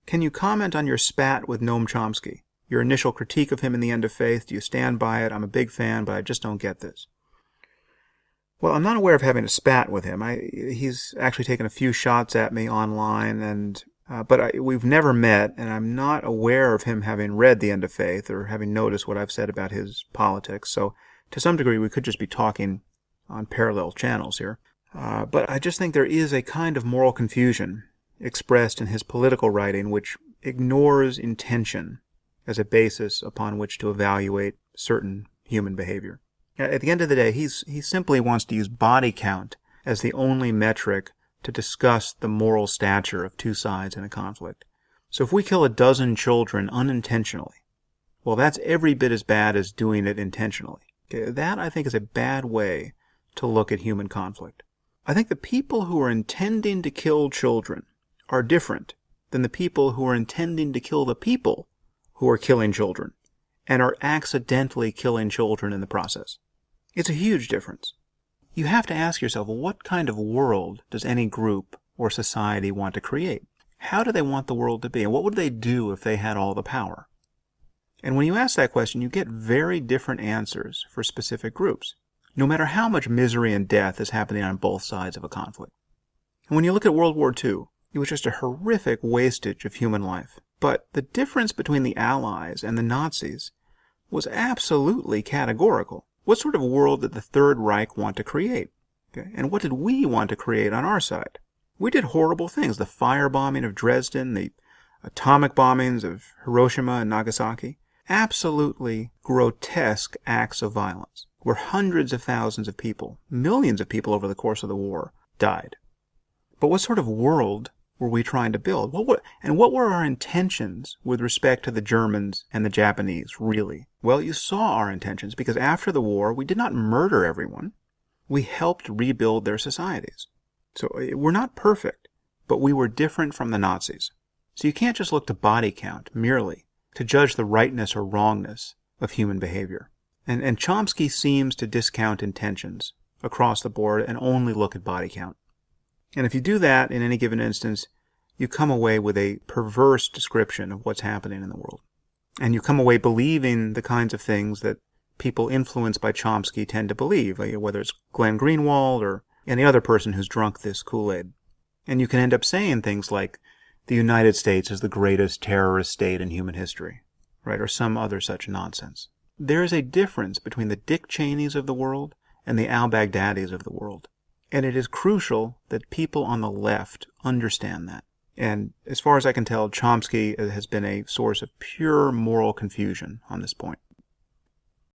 Can you comment on your spat with Noam Chomsky? Your initial critique of him in The End of Faith? Do you stand by it? I'm a big fan, but I just don't get this. Well, I'm not aware of having a spat with him. He's actually taken a few shots at me online, but we've never met, and I'm not aware of him having read The End of Faith or having noticed what I've said about his politics. So to some degree, we could just be talking on parallel channels here. But I just think there is a kind of moral confusion expressed in his political writing which ignores intention as a basis upon which to evaluate certain human behavior. At the end of the day, he simply wants to use body count as the only metric to discuss the moral stature of two sides in a conflict. So if we kill a dozen children unintentionally, well, that's every bit as bad as doing it intentionally. Okay, that, I think, is a bad way to look at human conflict. I think the people who are intending to kill children are different than the people who are intending to kill the people who are killing children and are accidentally killing children in the process. It's a huge difference. You have to ask yourself, what kind of world does any group or society want to create? How do they want the world to be? And what would they do if they had all the power? And when you ask that question, you get very different answers for specific groups, no matter how much misery and death is happening on both sides of a conflict. And when you look at World War II, it was just a horrific wastage of human life. But the difference between the Allies and the Nazis was absolutely categorical. What sort of world did the Third Reich want to create? Okay? And what did we want to create on our side? We did horrible things. The firebombing of Dresden, the atomic bombings of Hiroshima and Nagasaki. Absolutely grotesque acts of violence, where hundreds of thousands of people, millions of people over the course of the war, died. But what sort of world were we trying to build? What were our intentions with respect to the Germans and the Japanese, really? Well, you saw our intentions, because after the war, we did not murder everyone. We helped rebuild their societies. So we're not perfect, but we were different from the Nazis. So you can't just look to body count merely to judge the rightness or wrongness of human behavior. And Chomsky seems to discount intentions across the board and only look at body count. And if you do that in any given instance, you come away with a perverse description of what's happening in the world. And you come away believing the kinds of things that people influenced by Chomsky tend to believe, whether it's Glenn Greenwald or any other person who's drunk this Kool-Aid. And you can end up saying things like, the United States is the greatest terrorist state in human history, right? Or some other such nonsense. There is a difference between the Dick Cheneys of the world and the al-Baghdadis of the world. And it is crucial that people on the left understand that. And as far as I can tell, Chomsky has been a source of pure moral confusion on this point.